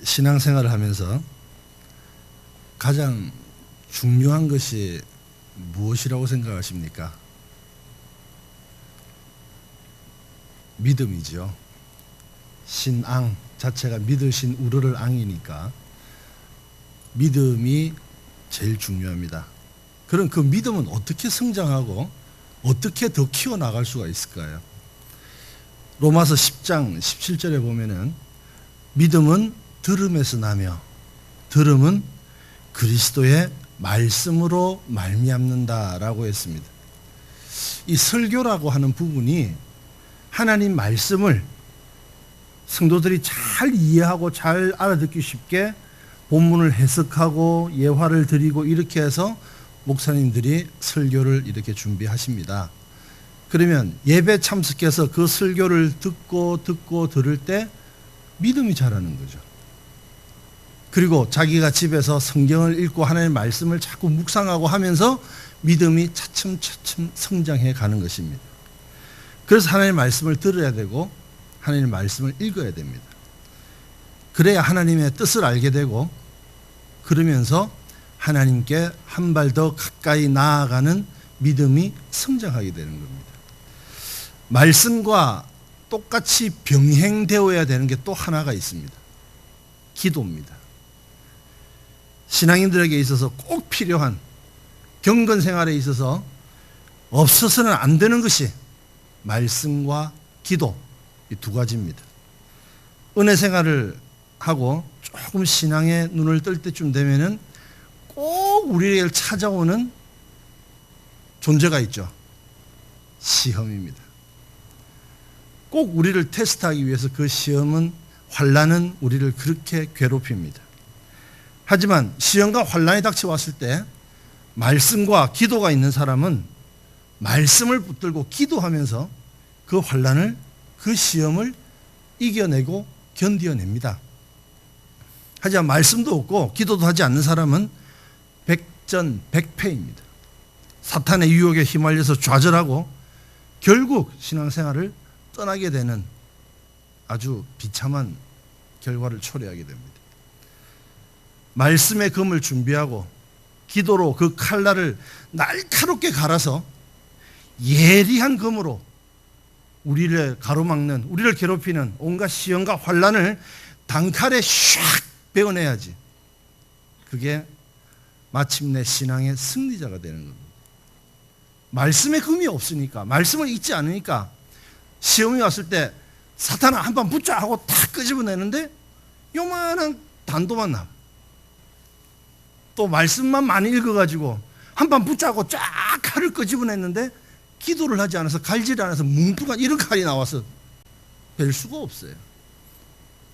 신앙생활을 하면서 가장 중요한 것이 무엇이라고 생각하십니까? 믿음이죠. 신앙 자체가 믿으신 우르를 앙이니까 믿음이 제일 중요합니다. 그럼 그 믿음은 어떻게 성장하고 어떻게 더 키워나갈 수가 있을까요? 로마서 10장 17절에 보면은 믿음은 들음에서 나며 들음은 그리스도의 말씀으로 말미암는다라고 했습니다. 이 설교라고 하는 부분이 하나님 말씀을 성도들이 잘 이해하고 잘 알아듣기 쉽게 본문을 해석하고 예화를 드리고 이렇게 해서 목사님들이 설교를 이렇게 준비하십니다. 그러면 예배 참석해서 그 설교를 듣고 들을 때 믿음이 자라는 거죠. 그리고 자기가 집에서 성경을 읽고 하나님의 말씀을 자꾸 묵상하고 하면서 믿음이 차츰차츰 성장해 가는 것입니다. 그래서 하나님의 말씀을 들어야 되고 하나님의 말씀을 읽어야 됩니다. 그래야 하나님의 뜻을 알게 되고 그러면서 하나님께 한 발 더 가까이 나아가는 믿음이 성장하게 되는 겁니다. 말씀과 똑같이 병행되어야 되는 게 또 하나가 있습니다. 기도입니다. 신앙인들에게 있어서 꼭 필요한 경건 생활에 있어서 없어서는 안 되는 것이 말씀과 기도, 이 두 가지입니다. 은혜 생활을 하고 조금 신앙의 눈을 뜰 때쯤 되면은 꼭 우리를 찾아오는 존재가 있죠. 시험입니다. 꼭 우리를 테스트하기 위해서 그 시험은, 환난은 우리를 그렇게 괴롭힙니다. 하지만 시험과 환난이 닥쳐왔을 때 말씀과 기도가 있는 사람은 말씀을 붙들고 기도하면서 그 환난을, 그 시험을 이겨내고 견뎌냅니다. 하지만 말씀도 없고 기도도 하지 않는 사람은 백전백패입니다. 사탄의 유혹에 휘말려서 좌절하고 결국 신앙생활을 떠나게 되는 아주 비참한 결과를 초래하게 됩니다. 말씀의 검을 준비하고 기도로 그 칼날을 날카롭게 갈아서 예리한 검으로 우리를 가로막는, 우리를 괴롭히는 온갖 시험과 환난을 단칼에 샥 베어내야지. 그게 마침내 신앙의 승리자가 되는 겁니다. 말씀의 금이 없으니까, 말씀을 읽지 않으니까 시험이 왔을 때 사탄아 한번 붙자 하고 탁 끄집어내는데 요만한 단도만 나와. 또 말씀만 많이 읽어가지고 한번 붙자 하고 쫙 칼을 끄집어냈는데 기도를 하지 않아서, 갈지를 않아서 뭉뚱한 이런 칼이 나와서 별 수가 없어요.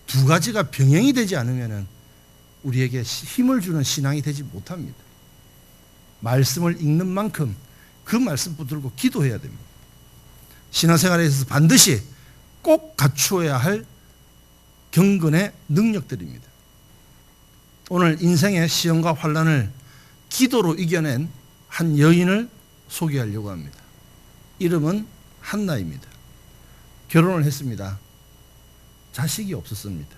두 가지가 병행이 되지 않으면 우리에게 힘을 주는 신앙이 되지 못합니다. 말씀을 읽는 만큼 그 말씀 붙들고 기도해야 됩니다. 신앙생활에 있어서 반드시 꼭 갖추어야 할 경건의 능력들입니다. 오늘 인생의 시험과 환난을 기도로 이겨낸 한 여인을 소개하려고 합니다. 이름은 한나입니다. 결혼을 했습니다. 자식이 없었습니다.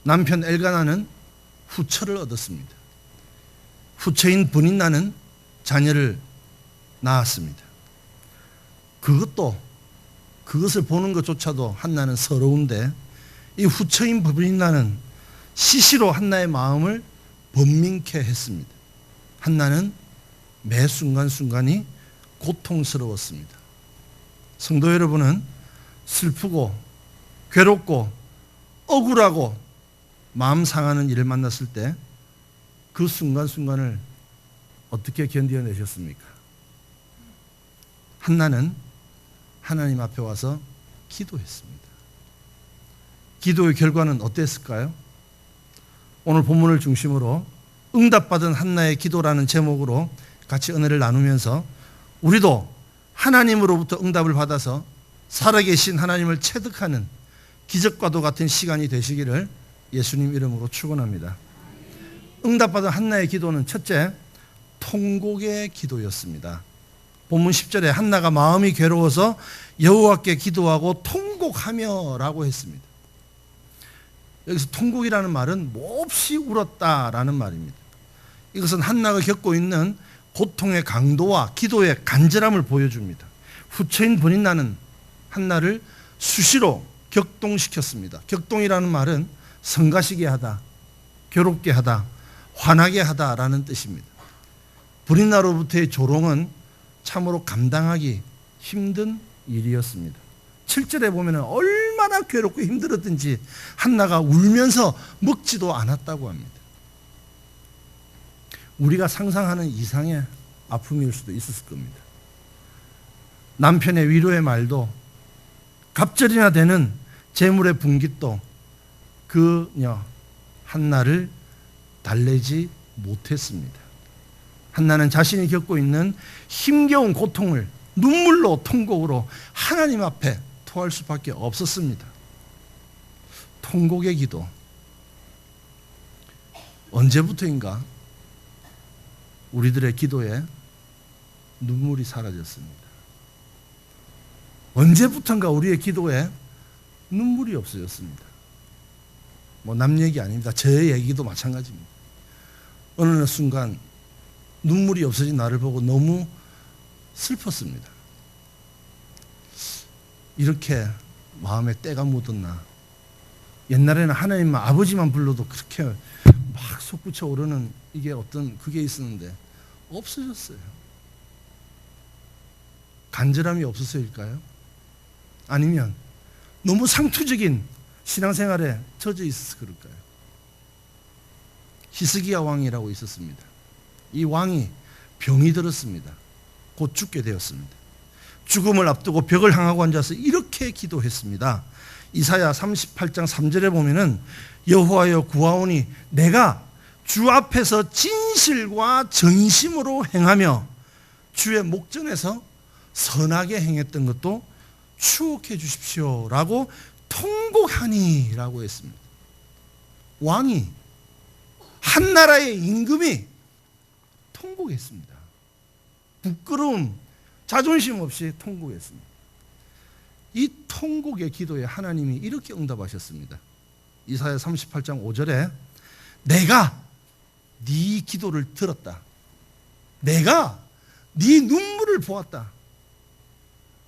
남편 엘가나는 후처를 얻었습니다. 후처인 브닌나는 자녀를 낳았습니다. 그것을 보는 것조차도 한나는 서러운데 이 후처인 브닌나는 시시로 한나의 마음을 번민케 했습니다. 한나는 매 순간순간이 고통스러웠습니다. 성도 여러분은 슬프고 괴롭고 억울하고 마음 상하는 일을 만났을 때 그 순간순간을 어떻게 견뎌내셨습니까? 한나는 하나님 앞에 와서 기도했습니다. 기도의 결과는 어땠을까요? 오늘 본문을 중심으로 응답받은 한나의 기도라는 제목으로 같이 은혜를 나누면서 우리도 하나님으로부터 응답을 받아서 살아계신 하나님을 체득하는 기적과도 같은 시간이 되시기를 예수님 이름으로 축원합니다. 응답받은 한나의 기도는 첫째, 통곡의 기도였습니다. 본문 10절에 한나가 마음이 괴로워서 여호와께 기도하고 통곡하며 라고 했습니다. 여기서 통곡이라는 말은 몹시 울었다라는 말입니다. 이것은 한나가 겪고 있는 고통의 강도와 기도의 간절함을 보여줍니다. 후처인 브릿나는 한나를 수시로 격동시켰습니다. 격동이라는 말은 성가시게 하다, 괴롭게 하다, 화나게 하다라는 뜻입니다. 브릿나로부터의 조롱은 참으로 감당하기 힘든 일이었습니다. 7절에 보면 얼마나 괴롭고 힘들었든지 한나가 울면서 먹지도 않았다고 합니다. 우리가 상상하는 이상의 아픔일 수도 있었을 겁니다. 남편의 위로의 말도 갑절이나 되는 재물의 분깃도 그녀 한나를 달래지 못했습니다. 한나는 자신이 겪고 있는 힘겨운 고통을 눈물로 통곡으로 하나님 앞에 토할 수밖에 없었습니다. 통곡의 기도. 언제부터인가 우리들의 기도에 눈물이 사라졌습니다. 언제부턴가 우리의 기도에 눈물이 없어졌습니다. 남 얘기 아닙니다. 제 얘기도 마찬가지입니다. 어느 순간 눈물이 없어진 나를 보고 너무 슬펐습니다. 이렇게 마음에 때가 묻었나. 옛날에는 하나님만 아버지만 불러도 그렇게 막 솟구쳐 오르는 이게 어떤 그게 있었는데 없어졌어요. 간절함이 없어서일까요? 아니면 너무 상투적인 신앙생활에 젖어 있어서 그럴까요? 히스기야 왕이라고 있었습니다. 이 왕이 병이 들었습니다. 곧 죽게 되었습니다. 죽음을 앞두고 벽을 향하고 앉아서 이렇게 기도했습니다. 이사야 38장 3절에 보면은 여호와여 구하오니 내가 주 앞에서 진실과 전심으로 행하며 주의 목전에서 선하게 행했던 것도 추억해 주십시오 라고 통곡하니 라고 했습니다. 왕이 한 나라의 임금이 통곡했습니다. 부끄러움, 자존심 없이 통곡했습니다. 이 통곡의 기도에 하나님이 이렇게 응답하셨습니다. 이사야 38장 5절에 내가 네 기도를 들었다. 내가 네 눈물을 보았다.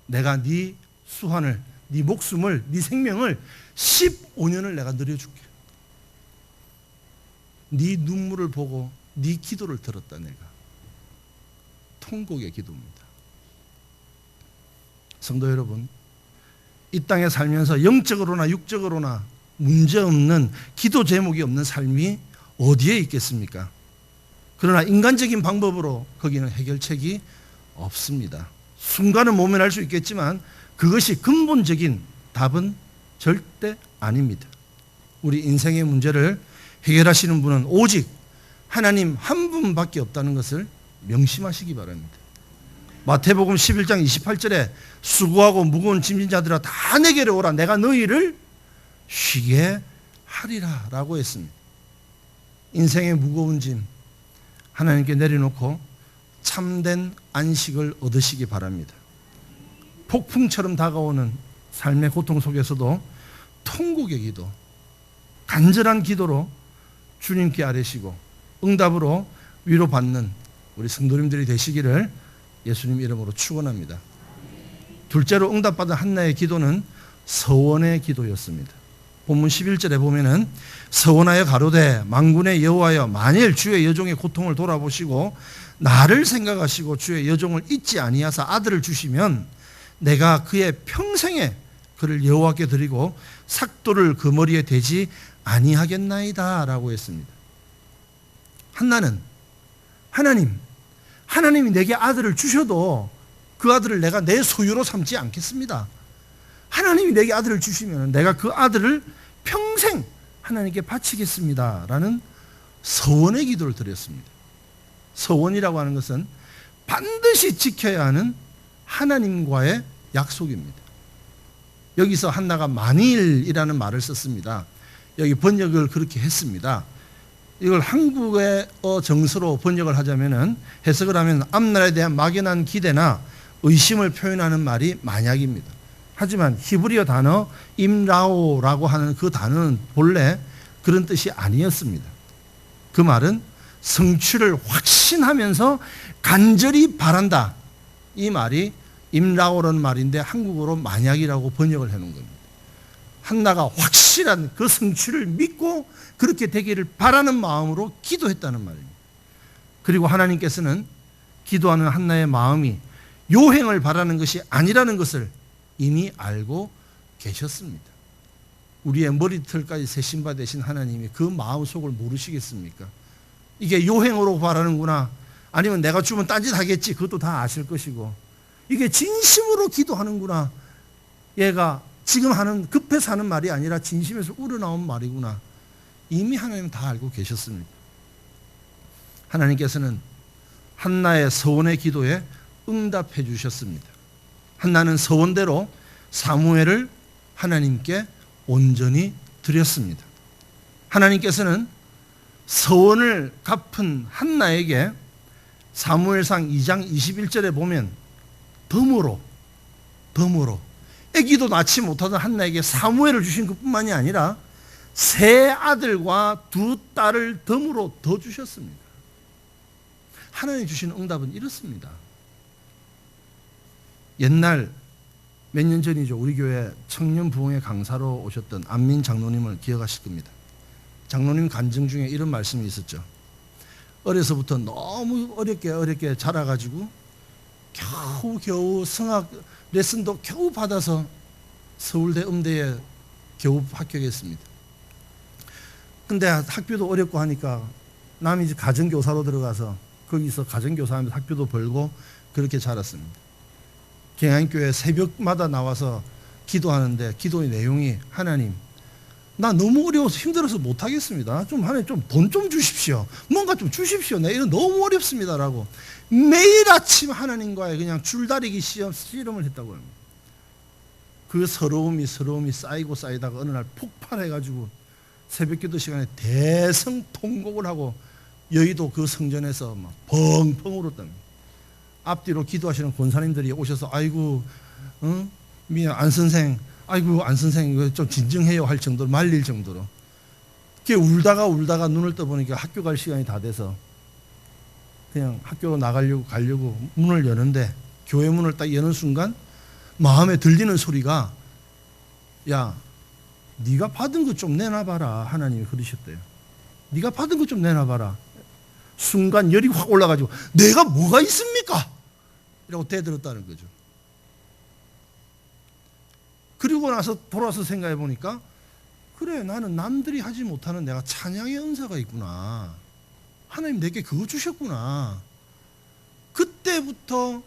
내가 네 수환을, 네 목숨을, 네 생명을 15년을 내가 늘려줄게. 네 눈물을 보고 네 기도를 들었다. 내가 통곡의 기도입니다. 성도 여러분, 이 땅에 살면서 영적으로나 육적으로나 문제없는 기도 제목이 없는 삶이 어디에 있겠습니까? 그러나 인간적인 방법으로 거기는 해결책이 없습니다. 순간은 모면할 수 있겠지만 그것이 근본적인 답은 절대 아닙니다. 우리 인생의 문제를 해결하시는 분은 오직 하나님 한 분밖에 없다는 것을 명심하시기 바랍니다. 마태복음 11장 28절에 수고하고 무거운 짐진 자들아 다 내게로 오라 내가 너희를 쉬게 하리라 라고 했습니다. 인생의 무거운 짐 하나님께 내려놓고 참된 안식을 얻으시기 바랍니다. 폭풍처럼 다가오는 삶의 고통 속에서도 통곡의 기도, 간절한 기도로 주님께 아뢰시고 응답으로 위로받는 우리 성도님들이 되시기를 예수님 이름으로 축원합니다. 둘째로 응답받은 한나의 기도는 서원의 기도였습니다. 본문 11절에 보면은 서원하여 가로되 만군의 여호와여 만일 주의 여종의 고통을 돌아보시고 나를 생각하시고 주의 여종을 잊지 아니하사 아들을 주시면 내가 그의 평생에 그를 여호와께 드리고 삭도를 그 머리에 대지 아니하겠나이다 라고 했습니다. 한나는 하나님이 내게 아들을 주셔도 그 아들을 내가 내 소유로 삼지 않겠습니다. 하나님이 내게 아들을 주시면 내가 그 아들을 평생 하나님께 바치겠습니다 라는 서원의 기도를 드렸습니다. 서원이라고 하는 것은 반드시 지켜야 하는 하나님과의 약속입니다. 여기서 한나가 만일이라는 말을 썼습니다. 여기 번역을 그렇게 했습니다. 이걸 한국의 정서로 번역을 하자면은 해석을 하면 앞날에 대한 막연한 기대나 의심을 표현하는 말이 만약입니다. 하지만 히브리어 단어 임라오라고 하는 그 단어는 본래 그런 뜻이 아니었습니다. 그 말은 성취를 확신하면서 간절히 바란다. 이 말이 임라오라는 말인데 한국어로 만약이라고 번역을 해놓은 겁니다. 한나가 확실한 그 성취를 믿고 그렇게 되기를 바라는 마음으로 기도했다는 말입니다. 그리고 하나님께서는 기도하는 한나의 마음이 요행을 바라는 것이 아니라는 것을 이미 알고 계셨습니다. 우리의 머리털까지 세신 바 되신 하나님이 그 마음속을 모르시겠습니까? 이게 요행으로 바라는구나, 아니면 내가 주면 딴짓 하겠지, 그것도 다 아실 것이고, 이게 진심으로 기도하는구나, 얘가 지금 하는 급해서 하는 말이 아니라 진심에서 우러나온 말이구나, 이미 하나님은 다 알고 계셨습니다. 하나님께서는 한나의 서원의 기도에 응답해 주셨습니다. 한나는 서원대로 사무엘을 하나님께 온전히 드렸습니다. 하나님께서는 서원을 갚은 한나에게 사무엘상 2장 21절에 보면 덤으로 아기도 낳지 못하던 한나에게 사무엘을 주신 것뿐만이 아니라 세 아들과 두 딸을 덤으로 더 주셨습니다. 하나님이 주신 응답은 이렇습니다. 옛날 몇 년 전이죠. 우리 교회 청년 부흥회 강사로 오셨던 안민 장로님을 기억하실 겁니다. 장로님 간증 중에 이런 말씀이 있었죠. 어려서부터 너무 어렵게 자라가지고 겨우 성악 레슨도 겨우 받아서 서울대 음대에 겨우 합격했습니다. 근데 학교도 어렵고 하니까 남이 이제 가정교사로 들어가서 거기서 가정교사하면서 학교도 벌고 그렇게 자랐습니다. 경안교회 새벽마다 나와서 기도하는데 기도의 내용이 하나님, 나 너무 어려워서 힘들어서 못하겠습니다. 하나님 돈 좀 주십시오. 뭔가 좀 주십시오. 내 이런 너무 어렵습니다라고 매일 아침 하나님과의 그냥 줄다리기 씨름을 했다고 합니다. 그 서러움이 쌓이다가 어느 날 폭발해가지고 새벽기도 시간에 대성통곡을 하고 여의도 그 성전에서 막 펑펑 울었답니다. 앞뒤로 기도하시는 권사님들이 오셔서 아이고 미안 안 선생, 아이고 안 선생 이거 좀 진정해요 할 정도로 말릴 정도로 울다가 눈을 떠보니까 학교 갈 시간이 다 돼서 그냥 학교로 가려고 문을 여는데 교회 문을 딱 여는 순간 마음에 들리는 소리가 야 네가 받은 것 좀 내놔봐라. 하나님이 그러셨대요. 네가 받은 것 좀 내놔봐라. 순간 열이 확 올라가지고 내가 뭐가 있습니까? 이라고 대들었다는 거죠. 그리고 나서 돌아서 생각해 보니까 그래, 나는 남들이 하지 못하는 내가 찬양의 은사가 있구나. 하나님 내게 그거 주셨구나. 그때부터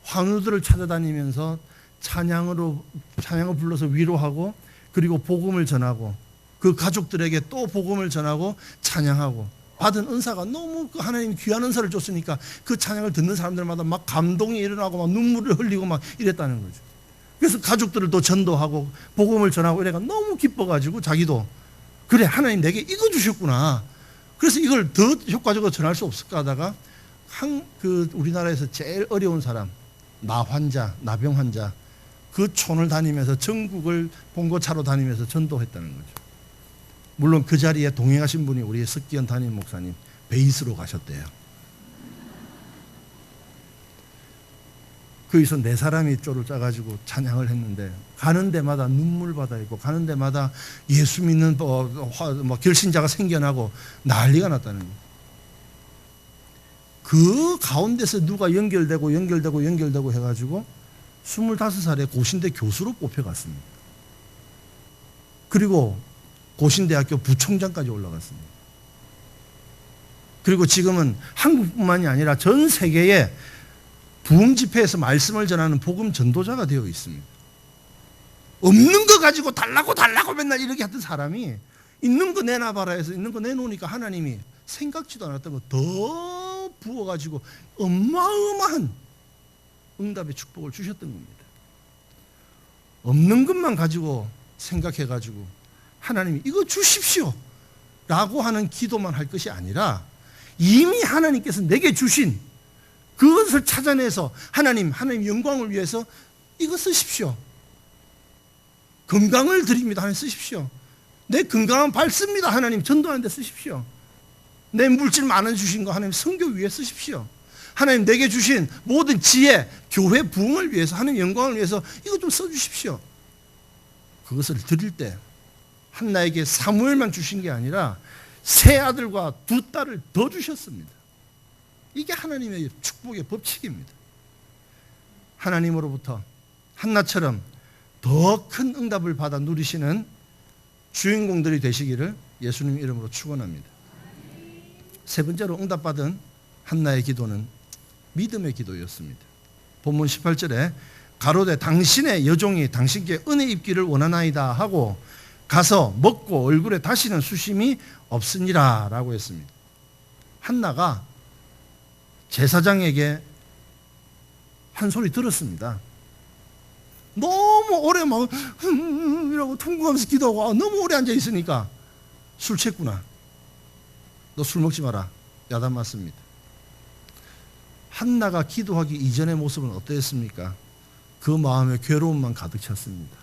환우들을 찾아다니면서 찬양을 불러서 위로하고 그리고 복음을 전하고 그 가족들에게 또 복음을 전하고 찬양하고 받은 은사가 너무 하나님 귀한 은사를 줬으니까 그 찬양을 듣는 사람들마다 막 감동이 일어나고 막 눈물을 흘리고 막 이랬다는 거죠. 그래서 가족들을 또 전도하고 복음을 전하고 이래가 너무 기뻐가지고 자기도 그래, 하나님 내게 이거 주셨구나. 그래서 이걸 더 효과적으로 전할 수 없을까 하다가 우리나라에서 제일 어려운 사람, 나병 환자 그 촌을 다니면서 전국을 봉고차로 다니면서 전도했다는 거죠. 물론 그 자리에 동행하신 분이 우리 석기현 담임 목사님 베이스로 가셨대요. 거기서 네 사람이 쪼를 짜가지고 찬양을 했는데 가는 데마다 눈물바다 있고 가는 데마다 예수 믿는 결신자가 생겨나고 난리가 났다는 거예요. 그 가운데서 누가 연결되고 해가지고 25살에 고신대 교수로 뽑혀갔습니다. 그리고 고신대학교 부총장까지 올라갔습니다. 그리고 지금은 한국뿐만이 아니라 전 세계에 부흥 집회에서 말씀을 전하는 복음 전도자가 되어 있습니다. 없는 거 가지고 달라고 맨날 이렇게 했던 사람이 있는 거 내놔봐라 해서 있는 거 내놓으니까 하나님이 생각지도 않았던 거 더 부어가지고 어마어마한 응답의 축복을 주셨던 겁니다. 없는 것만 가지고 생각해가지고 하나님이 이거 주십시오 라고 하는 기도만 할 것이 아니라 이미 하나님께서 내게 주신 그것을 찾아내서 하나님 영광을 위해서 이거 쓰십시오. 건강을 드립니다. 하나님 쓰십시오. 내 건강한 발 씁니다. 하나님 전도하는 데 쓰십시오. 내 물질 많은 주신 거 하나님 선교 위에 쓰십시오. 하나님 내게 주신 모든 지혜, 교회 부흥을 위해서, 하나님 영광을 위해서 이것 좀 써주십시오. 그것을 드릴 때 한나에게 사무엘만 주신 게 아니라 세 아들과 두 딸을 더 주셨습니다. 이게 하나님의 축복의 법칙입니다. 하나님으로부터 한나처럼 더 큰 응답을 받아 누리시는 주인공들이 되시기를 예수님 이름으로 축원합니다. 세 번째로 응답받은 한나의 기도는 믿음의 기도였습니다. 본문 18절에 가로되 당신의 여종이 당신께 은혜 입기를 원하나이다 하고 가서 먹고 얼굴에 다시는 수심이 없으니라 라고 했습니다. 한나가 제사장에게 한 소리 들었습니다. 너무 오래 막 이러고 통곡하면서 기도하고 너무 오래 앉아 있으니까 술 취했구나. 너 술 먹지 마라. 야단 맞습니다. 한나가 기도하기 이전의 모습은 어떠했습니까? 그 마음에 괴로움만 가득 찼습니다.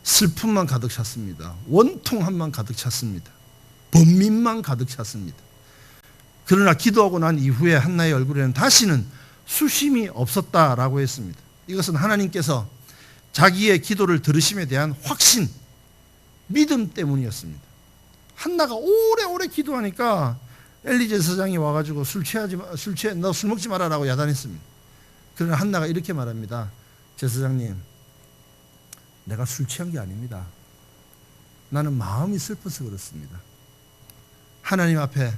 슬픔만 가득 찼습니다. 원통함만 가득 찼습니다. 번민만 가득 찼습니다. 그러나 기도하고 난 이후에 한나의 얼굴에는 다시는 수심이 없었다라고 했습니다. 이것은 하나님께서 자기의 기도를 들으심에 대한 확신, 믿음 때문이었습니다. 한나가 오래오래 기도하니까 엘리 제사장이 와가지고 너 술 먹지 마라라고 야단했습니다. 그러나 한나가 이렇게 말합니다. 제사장님, 내가 술 취한 게 아닙니다. 나는 마음이 슬퍼서 그렇습니다. 하나님 앞에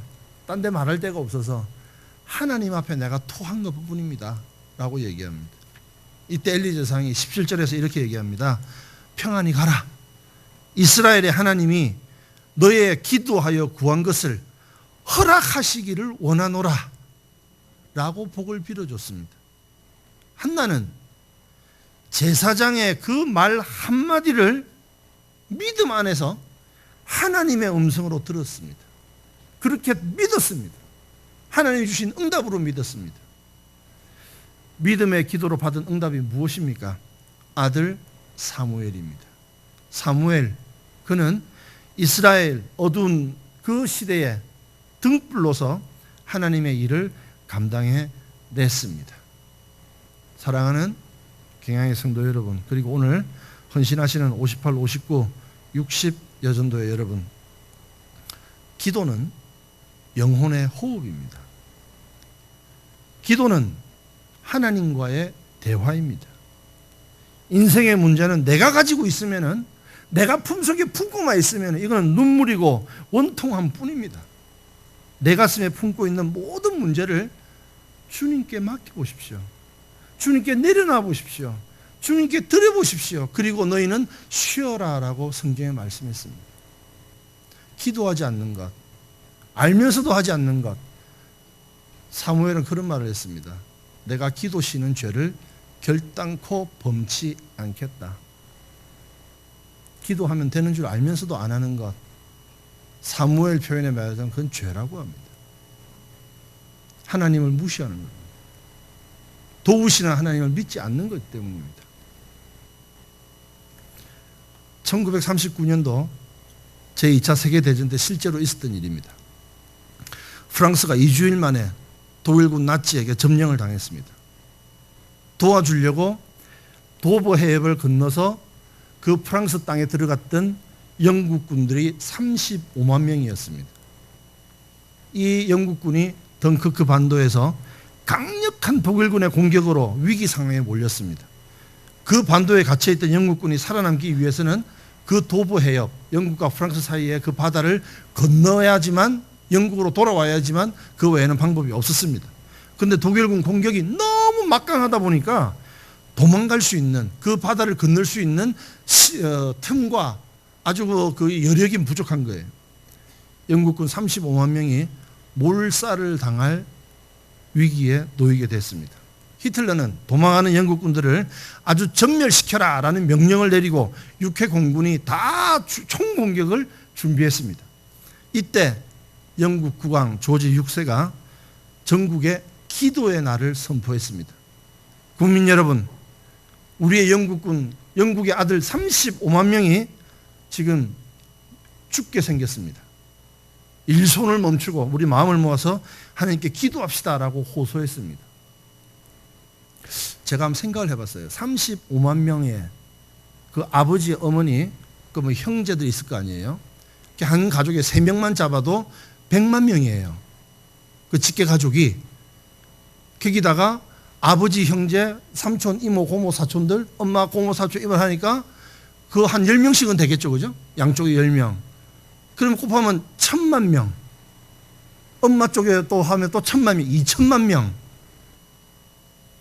딴 데 말할 데가 없어서 하나님 앞에 내가 토한 것뿐입니다 라고 얘기합니다. 이때 엘리 제사장이 17절에서 이렇게 얘기합니다. 평안히 가라. 이스라엘의 하나님이 너의 기도하여 구한 것을 허락하시기를 원하노라 라고 복을 빌어줬습니다. 한나는 제사장의 그 말 한마디를 믿음 안에서 하나님의 음성으로 들었습니다. 그렇게 믿었습니다. 하나님이 주신 응답으로 믿었습니다. 믿음의 기도로 받은 응답이 무엇입니까? 아들 사무엘입니다. 사무엘, 그는 이스라엘 어두운 그 시대에 등불로서 하나님의 일을 감당해 냈습니다. 사랑하는 경양의 성도 여러분, 그리고 오늘 헌신하시는 58, 59, 60 여전도의 여러분, 기도는 영혼의 호흡입니다. 기도는 하나님과의 대화입니다. 인생의 문제는 내가 가지고 있으면은, 내가 품속에 품고만 있으면 이거는 눈물이고 원통함 뿐입니다. 내 가슴에 품고 있는 모든 문제를 주님께 맡겨보십시오. 주님께 내려놔 보십시오. 주님께 드려보십시오. 그리고 너희는 쉬어라 라고 성경에 말씀했습니다. 기도하지 않는 것, 알면서도 하지 않는 것. 사무엘은 그런 말을 했습니다. 내가 기도 쉬는 죄를 결단코 범치 않겠다. 기도하면 되는 줄 알면서도 안 하는 것, 사무엘 표현에 말하자면 그건 죄라고 합니다. 하나님을 무시하는 겁니다. 도우시는 하나님을 믿지 않는 것 때문입니다. 1939년도 제2차 세계대전 때 실제로 있었던 일입니다. 프랑스가 2주일 만에 독일군 나치에게 점령을 당했습니다. 도와주려고 도보 해협을 건너서 그 프랑스 땅에 들어갔던 영국군들이 35만 명이었습니다. 이 영국군이 덩크크 반도에서 강력한 독일군의 공격으로 위기 상황에 몰렸습니다. 그 반도에 갇혀있던 영국군이 살아남기 위해서는 그 도보 해협, 영국과 프랑스 사이에 그 바다를 건너야지만, 영국으로 돌아와야지만 그 외에는 방법이 없었습니다. 그런데 독일군 공격이 너무 막강하다 보니까 도망갈 수 있는, 그 바다를 건널 수 있는 틈과 아주 그 여력이 부족한 거예요. 영국군 35만 명이 몰살을 당할 위기에 놓이게 됐습니다. 히틀러는 도망하는 영국군들을 아주 전멸시켜라 라는 명령을 내리고 육해 공군이 다 총공격을 준비했습니다. 이때 영국 국왕 조지 6세가 전국에 기도의 날을 선포했습니다. 국민 여러분, 우리의 영국의 아들 35만 명이 지금 죽게 생겼습니다. 일손을 멈추고 우리 마음을 모아서 하나님께 기도합시다라고 호소했습니다. 제가 한번 생각을 해봤어요. 35만 명의 그 아버지, 어머니, 그 뭐 형제들이 있을 거 아니에요. 한 가족에 3명만 잡아도 100만 명이에요. 그 직계 가족이. 거기다가 아버지, 형제, 삼촌, 이모, 고모, 사촌들, 엄마, 고모, 사촌, 이모 하니까 그 한 10명씩은 되겠죠, 그죠? 양쪽에 10명. 그럼 곱하면 1000만 명. 엄마 쪽에 또 하면 또 1000만 명, 2000만 명.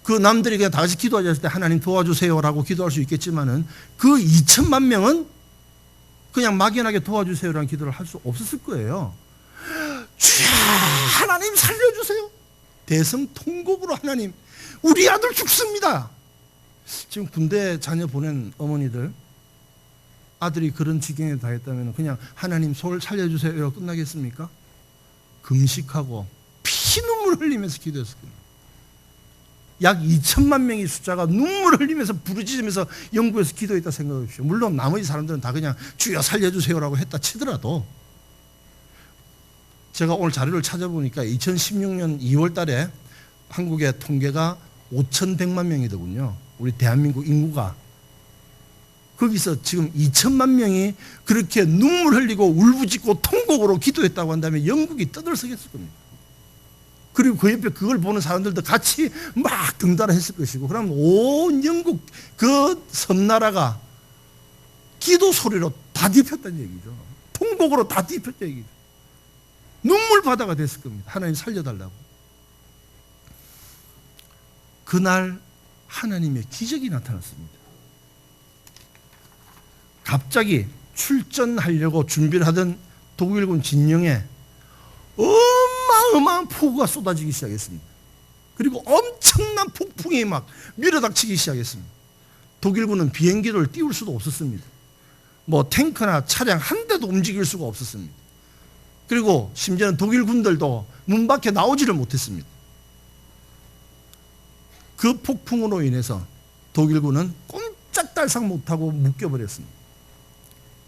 그 남들이 그냥 다 같이 기도하자 때 하나님 도와주세요라고 기도할 수 있겠지만은 그 2000만 명은 그냥 막연하게 도와주세요라는 기도를 할 수 없었을 거예요. 주야, 하나님 살려주세요. 대성통곡으로 하나님, 우리 아들 죽습니다. 지금 군대 자녀 보낸 어머니들, 아들이 그런 지경에 다했다면 그냥 하나님 소를 살려주세요 이러고 끝나겠습니까? 금식하고 피눈물 흘리면서 기도했을 겁니다. 약 2천만 명의 숫자가 눈물을 흘리면서 부르짖으면서 영국에서 기도했다 생각해 보십시오. 물론 나머지 사람들은 다 그냥 주여 살려주세요라고 했다 치더라도, 제가 오늘 자료를 찾아보니까 2016년 2월 달에 한국의 통계가 5,100만 명이더군요. 우리 대한민국 인구가. 거기서 지금 2천만 명이 그렇게 눈물 흘리고 울부짖고 통곡으로 기도했다고 한다면 영국이 떠들썩했을 겁니다. 그리고 그 옆에 그걸 보는 사람들도 같이 막 등달을 했을 것이고, 그러면 온 영국 그 섬나라가 기도 소리로 다 뒤집혔다는 얘기죠. 통곡으로 다 뒤집혔다는 얘기죠. 눈물 바다가 됐을 겁니다. 하나님 살려달라고. 그날 하나님의 기적이 나타났습니다. 갑자기 출전하려고 준비를 하던 독일군 진영에 어마어마한 폭우가 쏟아지기 시작했습니다. 그리고 엄청난 폭풍이 막 밀어닥치기 시작했습니다. 독일군은 비행기를 띄울 수도 없었습니다. 뭐 탱크나 차량 한 대도 움직일 수가 없었습니다. 그리고 심지어는 독일군들도 문 밖에 나오지를 못했습니다. 그 폭풍으로 인해서 독일군은 꼼짝달싹 못하고 묶여버렸습니다.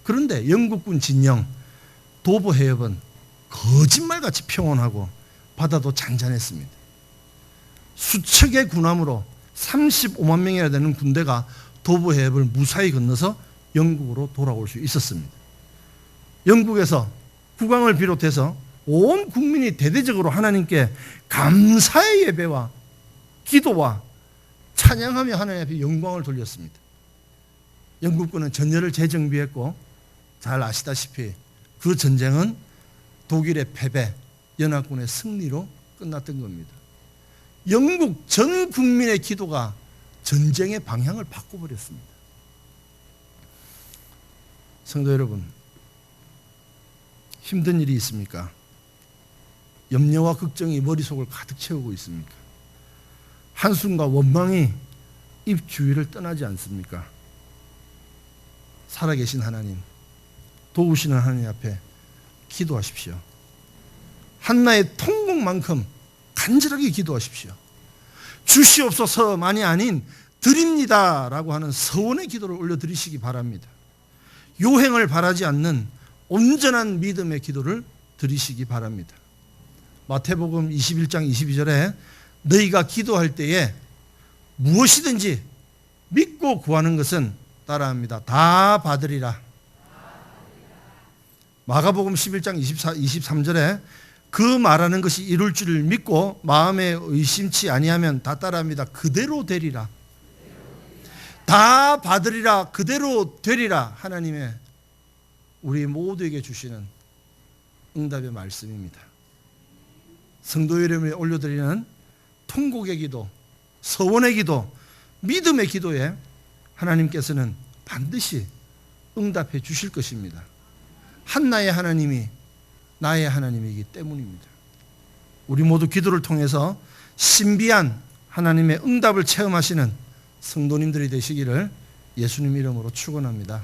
그런데 영국군 진영 도보 해협은 거짓말같이 평온하고 바다도 잔잔했습니다. 수척의 군함으로 35만 명이나 되는 군대가 도보 해협을 무사히 건너서 영국으로 돌아올 수 있었습니다. 영국에서 국왕을 비롯해서 온 국민이 대대적으로 하나님께 감사의 예배와 기도와 찬양하며 하나님 앞에 영광을 돌렸습니다. 영국군은 전열을 재정비했고, 잘 아시다시피 그 전쟁은 독일의 패배, 연합군의 승리로 끝났던 겁니다. 영국 전 국민의 기도가 전쟁의 방향을 바꿔버렸습니다. 성도 여러분, 힘든 일이 있습니까? 염려와 걱정이 머릿속을 가득 채우고 있습니까? 한숨과 원망이 입 주위를 떠나지 않습니까? 살아계신 하나님, 도우시는 하나님 앞에 기도하십시오. 한나의 통곡만큼 간절하게 기도하십시오. 주시옵소서만이 아닌 드립니다라고 하는 서원의 기도를 올려드리시기 바랍니다. 요행을 바라지 않는 온전한 믿음의 기도를 드리시기 바랍니다. 마태복음 21장 22절에 너희가 기도할 때에 무엇이든지 믿고 구하는 것은 따라합니다. 다 받으리라. 마가복음 11장 23절에 그 말하는 것이 이룰 줄을 믿고 마음에 의심치 아니하면 다 따라합니다. 그대로 되리라. 다 받으리라. 그대로 되리라. 하나님의 우리 모두에게 주시는 응답의 말씀입니다. 성도 여러분에 올려드리는 통곡의 기도, 서원의 기도, 믿음의 기도에 하나님께서는 반드시 응답해 주실 것입니다. 한나의 하나님이 나의 하나님이기 때문입니다. 우리 모두 기도를 통해서 신비한 하나님의 응답을 체험하시는 성도님들이 되시기를 예수님 이름으로 축원합니다.